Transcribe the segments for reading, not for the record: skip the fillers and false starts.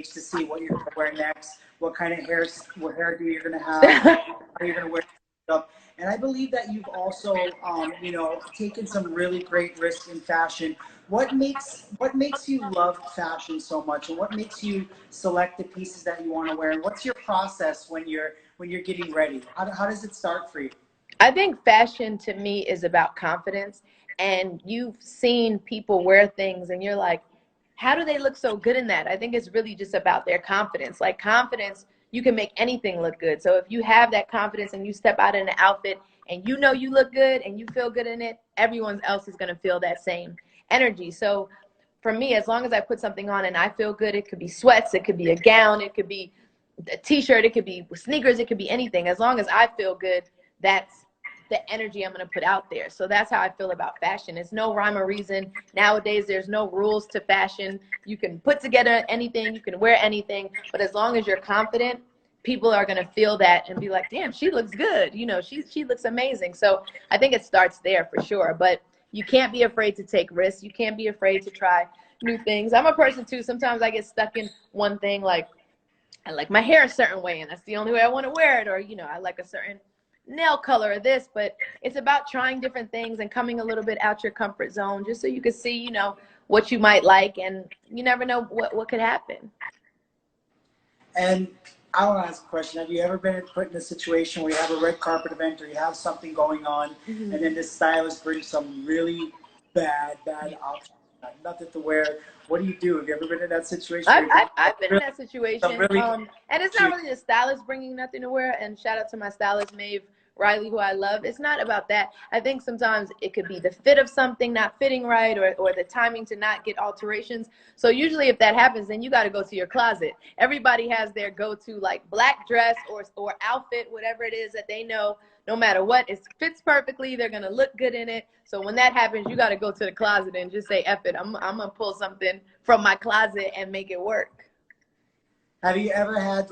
to see what you're going to wear next, what kind of what hairdo you're going to have, how you're going to wear stuff. And I believe that you've also, taken some really great risks in fashion. What makes you love fashion so much, and what makes you select the pieces that you want to wear? And what's your process when you're getting ready? How does it start for you? I think fashion to me is about confidence. And you've seen people wear things and you're like, how do they look so good in that? I think it's really just about their confidence. Like confidence, you can make anything look good. So if you have that confidence and you step out in an outfit and you know you look good and you feel good in it, everyone else is going to feel that same energy. So for me, as long as I put something on and I feel good, it could be sweats, it could be a gown, it could be a t-shirt, it could be sneakers, it could be anything. As long as I feel good, that's the energy I'm going to put out there. So that's how I feel about fashion. It's no rhyme or reason. Nowadays, there's no rules to fashion. You can put together anything, you can wear anything, but as long as you're confident, people are going to feel that and be like, damn, she looks good. You know, she looks amazing. So I think it starts there for sure. But you can't be afraid to take risks. You can't be afraid to try new things. I'm a person too. Sometimes I get stuck in one thing, like I like my hair a certain way and that's the only way I want to wear it. Or, I like a certain nail color or this, but it's about trying different things and coming a little bit out your comfort zone just so you can see, what you might like, and you never know what could happen. And I want to ask a question. Have you ever been put in a situation where you have a red carpet event or you have something going on, and then this stylist brings some really bad options, nothing to wear? What do you do? Have you ever been in that situation? I've been in that situation. Really And it's not really the stylist bringing nothing to wear. And shout out to my stylist, Maeve Riley, who I love. It's not about that. I think sometimes it could be the fit of something not fitting right, or the timing to not get alterations. So usually if that happens, then you got to go to your closet. Everybody has their go-to like black dress or outfit, whatever it is that they know, no matter what, it fits perfectly. They're going to look good in it. So when that happens, you got to go to the closet and just say, F it. I'm going to pull something from my closet and make it work. Have you ever had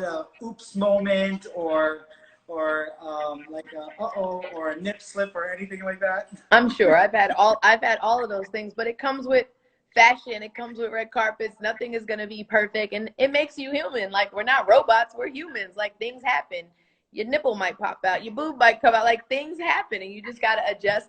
a oops moment or like a uh-oh or a nip slip or anything like that? I'm sure I've had all of those things, but it comes with fashion. It comes with red carpets. Nothing is going to be perfect, and it makes you human. Like, we're not robots, we're humans. Like, things happen. Your nipple might pop out, your boob might come out, like things happen, and you just got to adjust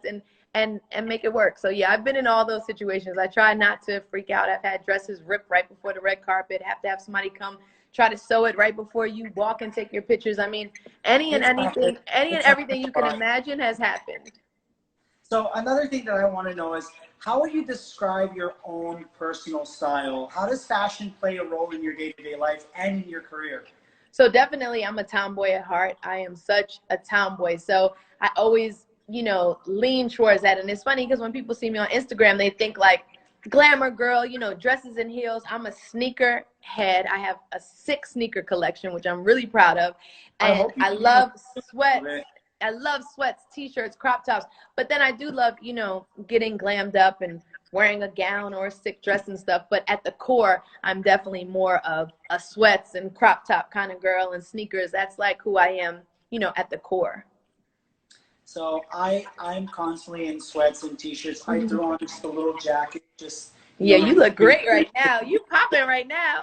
and make it work. So yeah, I've been in all those situations. I try not to freak out. I've had dresses ripped right before the red carpet, have to have somebody come try to sew it right before you walk and take your pictures. I mean, any and everything you can imagine has happened. So another thing that I want to know is, how would you describe your own personal style? How does fashion play a role in your day-to-day life and in your career? So definitely, I'm a tomboy at heart. I am such a tomboy. So I always, lean towards that. And it's funny because when people see me on Instagram, they think like glamour girl, dresses and heels. I'm a sneaker head. I have a 6 sneaker collection, which I'm really proud of. And I love sweats. I love sweats, t-shirts, crop tops. But then I do love, getting glammed up and wearing a gown or a sick dress and stuff. But at the core, I'm definitely more of a sweats and crop top kind of girl, and sneakers. That's like who I am, at the core. So I'm constantly in sweats and t-shirts. I throw on just a little jacket. Yeah, you look great right now. You popping right now.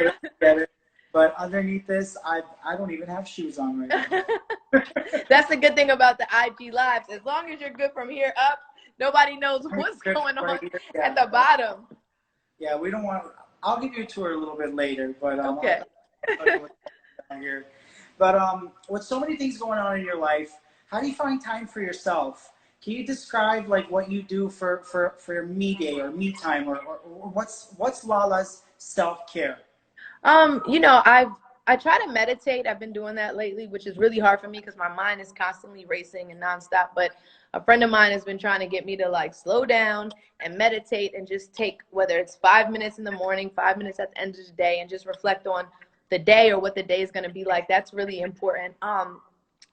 But underneath this, I don't even have shoes on right now. That's the good thing about the IG lives. As long as you're good from here up, nobody knows what's going on at the bottom. Yeah, we don't want. I'll give you a tour a little bit later, but okay. Here. But with so many things going on in your life, how do you find time for yourself? Can you describe like what you do for your me day or me time, or what's Lala's self-care? I try to meditate. I've been doing that lately, which is really hard for me because my mind is constantly racing and nonstop. But a friend of mine has been trying to get me to like slow down and meditate and just take, whether it's 5 minutes in the morning, 5 minutes at the end of the day, and just reflect on the day or what the day is going to be like. That's really important.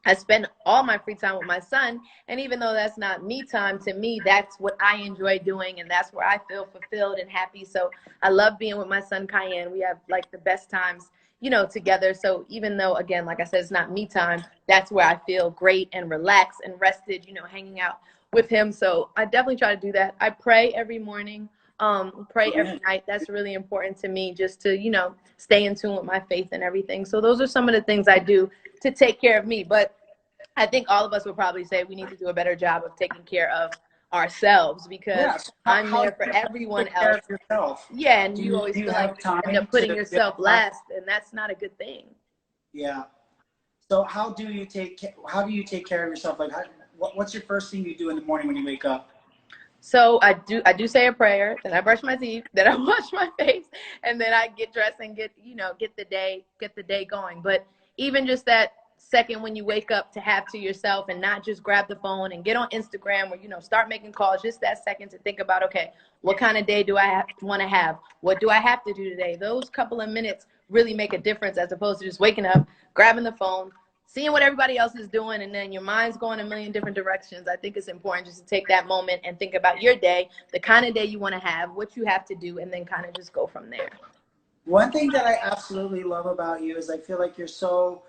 I spend all my free time with my son, and even though that's not me time, to me, that's what I enjoy doing, and that's where I feel fulfilled and happy. So I love being with my son, Cayenne. We have like the best times, together. So even though, again, like I said, it's not me time, that's where I feel great and relaxed and rested, hanging out with him. So I definitely try to do that. I pray every morning. Pray every night. That's really important to me, just to, you know, stay in tune with my faith and everything. So those are some of the things I do to take care of me. But I think all of us would probably say we need to do a better job of taking care of ourselves, because Yes. I'm How there do for you everyone take care else. of yourself? Yeah, and you Do always you feel like have you end time up putting to get yourself time? last, and that's not a good thing. Yeah. So how do you take care of yourself? Like, what's your first thing you do in the morning when you wake up? So I do say a prayer, then I brush my teeth, then I wash my face, and then I get dressed and get the day going. But even just that second when you wake up, to have to yourself and not just grab the phone and get on Instagram, or, you know, start making calls, just that second to think about, okay, what kind of day do I want to have? What do I have to do today? Those couple of minutes really make a difference, as opposed to just waking up, grabbing the phone, seeing what everybody else is doing, and then your mind's going a million different directions. I think it's important just to take that moment and think about your day, the kind of day you want to have, what you have to do, and then kind of just go from there. One thing that I absolutely love about you is I feel like you're so,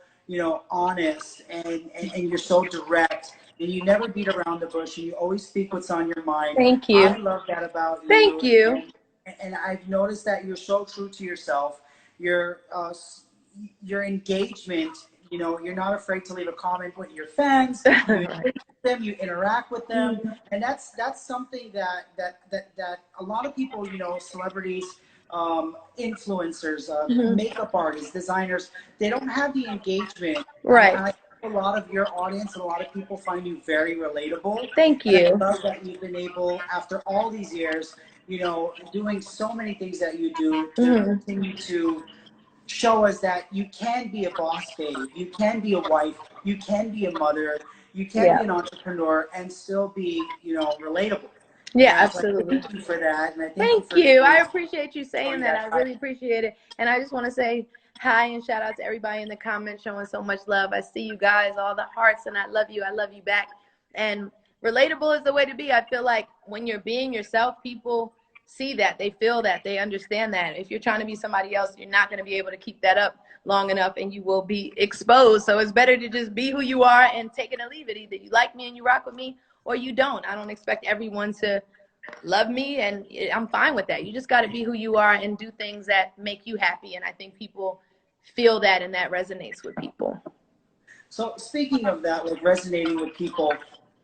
honest, and you're so direct, and you never beat around the bush, and you always speak what's on your mind. Thank I you. love that about Thank you, you. and I've noticed that you're so true to yourself. Your your engagement, you're not afraid to leave a comment with your fans. You engage with them, you interact with them, and that's something that a lot of people, celebrities, influencers, makeup artists, designers, they don't have the engagement. Right. And I think a lot of your audience and a lot of people find you very relatable. Thank And I you. love that you've been able, after all these years, doing so many things that you do, to continue to show us that you can be a boss babe, you can be a wife, you can be a mother, you can be Yeah. an entrepreneur and still be, relatable. Yeah, And so I absolutely. thank you for that, and I thank you Thank for you. I showing appreciate you saying that. that. I really appreciate it. And I just want to say hi and shout out to everybody in the comments showing so much love. I see you guys, all the hearts, and I love you. I love you back. And relatable is the way to be. I feel like when you're being yourself, people see that, they feel that, they understand that. If you're trying to be somebody else, you're not going to be able to keep that up long enough, and you will be exposed. So it's better to just be who you are and take it or leave it. Either you like me and you rock with me, or you don't. I don't expect everyone to love me, and I'm fine with that. You just got to be who you are and do things that make you happy. And I think people feel that, and that resonates with people. So speaking of that, like resonating with people,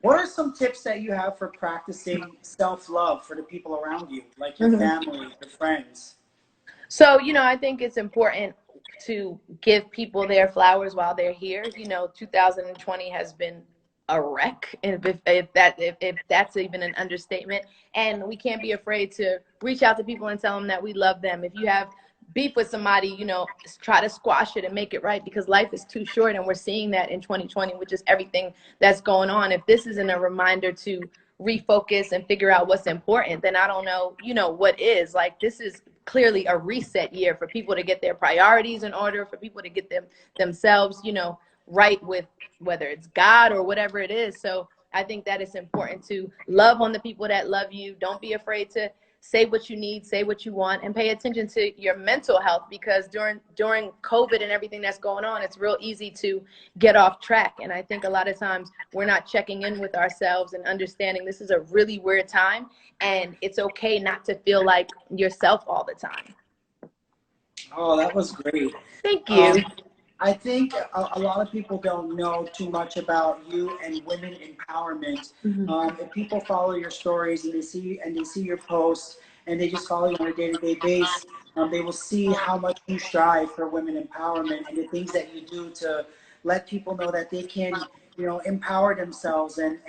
what are some tips that you have for practicing self-love for the people around you, like your family, your friends? So, I think it's important to give people their flowers while they're here. 2020 has been a wreck, if that's even an understatement. And we can't be afraid to reach out to people and tell them that we love them. If you have beef with somebody, try to squash it and make it right, because life is too short, and we're seeing that in 2020, which is everything that's going on. If this isn't a reminder to refocus and figure out what's important, then I don't know, what is. Like, this is clearly a reset year for people to get their priorities in order, for people to get themselves, right with whether it's God or whatever it is. So I think that it's important to love on the people that love you. Don't be afraid to say what you need, say what you want, and pay attention to your mental health, because during COVID and everything that's going on, it's real easy to get off track. And I think a lot of times we're not checking in with ourselves and understanding this is a really weird time, and it's okay not to feel like yourself all the time. Oh, that was great. Thank you. I think a lot of people don't know too much about you and women empowerment. If people follow your stories and they see your posts, and they just follow you on a day-to-day basis, they will see how much you strive for women empowerment and the things that you do to let people know that they can, empower themselves, and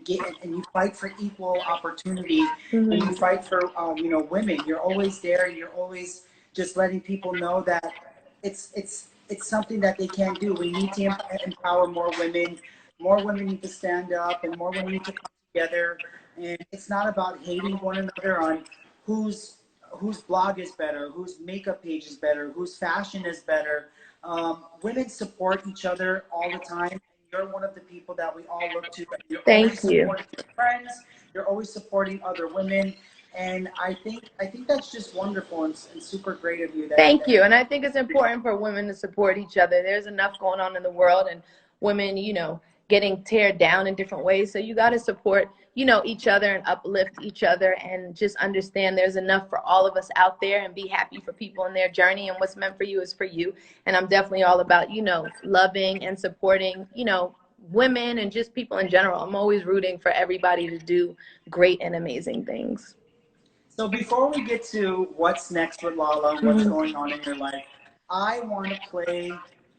you fight for equal opportunity, and you fight for, women. You're always there. You're always just letting people know that it's something that they can do. We need to empower more women. More women need to stand up, and more women need to come together. And it's not about hating one another on whose blog is better, whose makeup page is better, whose fashion is better. Women support each other all the time. You're one of the people that we all look to. You're always Thank you. supporting your friends. You're always supporting other women. And I think that's just wonderful and super great of you. Thank you. And I think it's important for women to support each other. There's enough going on in the world, and women, getting teared down in different ways. So you got to support you know, each other and uplift each other and just understand there's enough for all of us out there, and be happy for people in their journey, and what's meant for you is for you. And I'm definitely all about, you know, loving and supporting, you know, women and just people in general. I'm always rooting for everybody to do great and amazing things. So before we get to what's next with Lala, what's going on in your life, I want to play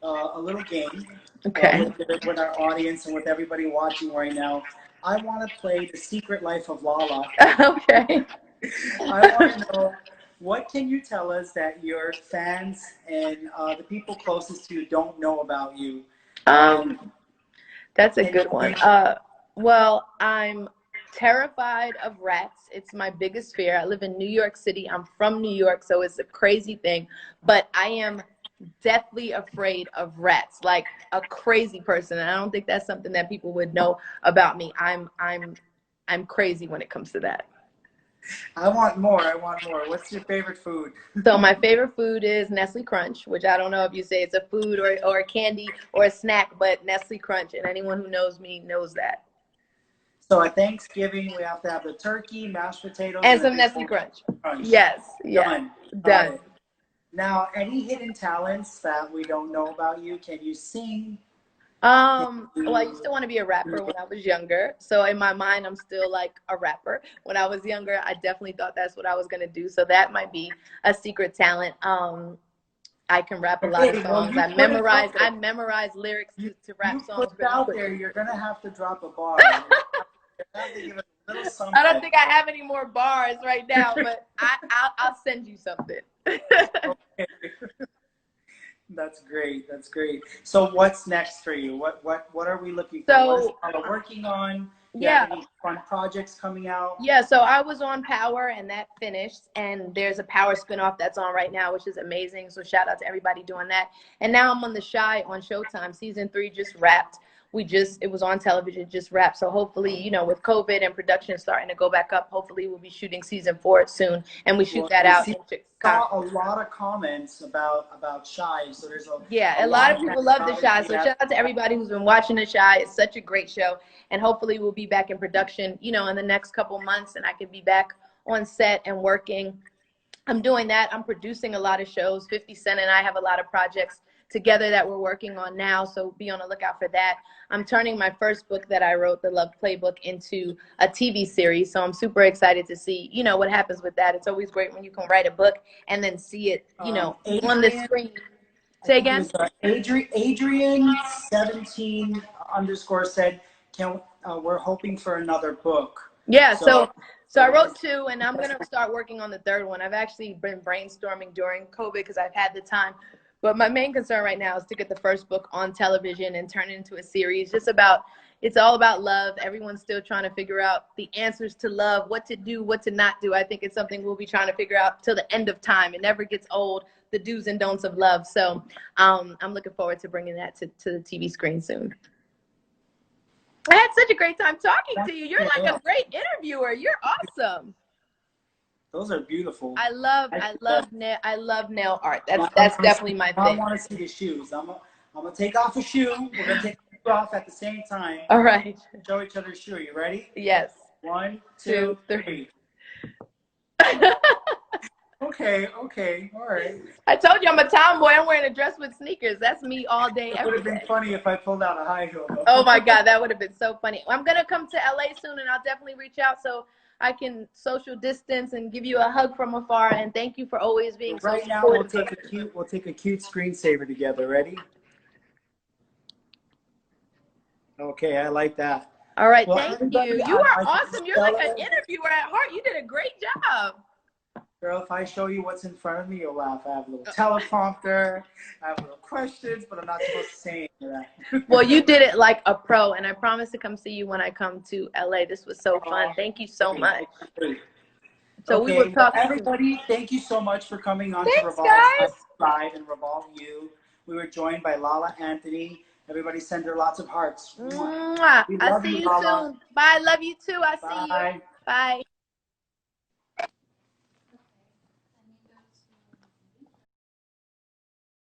a little game Okay. with our audience and with everybody watching right now. I want to play The Secret Life of Lala. Okay. I want to know, what can you tell us that your fans and the people closest to you don't know about you? That's a good one. Well, I'm terrified of rats. It's my biggest fear. I live in New York City. I'm from New York, so it's a crazy thing. But I am deathly afraid of rats, like a crazy person. And I don't think that's something that people would know about me. I'm crazy when it comes to that. I want more. I want more. What's your favorite food? So my favorite food is Nestle Crunch, which I don't know if you say it's a food or a candy or a snack, but Nestle Crunch, and anyone who knows me knows that. So at Thanksgiving, we have to have the turkey, mashed potatoes, And some Nestle Crunch. Yes, yes. Done. Done. Now, any hidden talents that we don't know about you? Can you sing? Well, I used to want to be a rapper when I was younger. So in my mind, I'm still like a rapper. When I was younger, I definitely thought that's what I was gonna do. So that might be a secret talent. I can rap a lot of songs. Well, I memorize lyrics to rap songs. You put it out there, you're gonna have to drop a bar. Have to give it a little something. I don't think I have any more bars right now, but I'll send you something. Okay. That's great. That's great. So what's next for you? What are we looking for? So, what is working on? Yeah. Any fun projects coming out? Yeah, so I was on Power and that finished, and there's a Power spinoff that's on right now, which is amazing. So shout out to everybody doing that. And now I'm on The Shy on Showtime. Season 3 just wrapped. It was on television, just wrapped. So hopefully, you know, with COVID and production starting to go back up, hopefully we'll be shooting season 4 soon, and we shoot that out. Saw a lot of comments about Shy, so there's a lot of people love The Shy. So shout out to everybody who's been watching The Shy. It's such a great show, and hopefully we'll be back in production, you know, in the next couple months, and I can be back on set and working. I'm doing that. I'm producing a lot of shows. 50 Cent and I have a lot of projects together that we're working on now, so be on the lookout for that. I'm turning my first book that I wrote, The Love Playbook, into a TV series, so I'm super excited to see, you know, what happens with that. It's always great when you can write a book and then see it, you know, on the screen. Say again? Adrian 17 _ said, we're hoping for another book. Yeah, so I wrote 2, and I'm going to start working on the 3rd one. I've actually been brainstorming during COVID because I've had the time. But my main concern right now is to get the first book on television and turn it into a series. It's all about love. Everyone's still trying to figure out the answers to love, what to do, what to not do. I think it's something we'll be trying to figure out till the end of time. It never gets old, the do's and don'ts of love. So I'm looking forward to bringing that to the TV screen soon. I had such a great time talking to you. You're like a great interviewer. You're awesome. Those are beautiful. I love nail art. That's definitely my thing. I want to see the shoes. I'm gonna take off a shoe. We're gonna take a shoe off at the same time. All right. Show each other a shoe. You ready? Yes. 1, 2, 3. Okay. All right. I told you I'm a tomboy. I'm wearing a dress with sneakers. That's me all day, every day. It would have been funny if I pulled out a high heel. Oh my God, that would have been so funny. I'm gonna come to LA soon, and I'll definitely reach out so I can social distance and give you a hug from afar. And thank you for always being so supportive. Right now, we'll take a cute screensaver together. Ready? Okay, I like that. All right, thank you. You are awesome. You're like an interviewer at heart. You did a great job. Girl, if I show you what's in front of me, you'll laugh. I have a little teleprompter. I have little questions, but I'm not supposed to say any of that. Well, you did it like a pro, and I promise to come see you when I come to LA. This was so fun. Thank you so much. So we were talking. Everybody, thank you so much for coming on to Revolve Live and Revolve You. We were joined by Lala Anthony. Everybody send her lots of hearts. I'll see you soon. Bye. Love you too. I'll see you. Bye.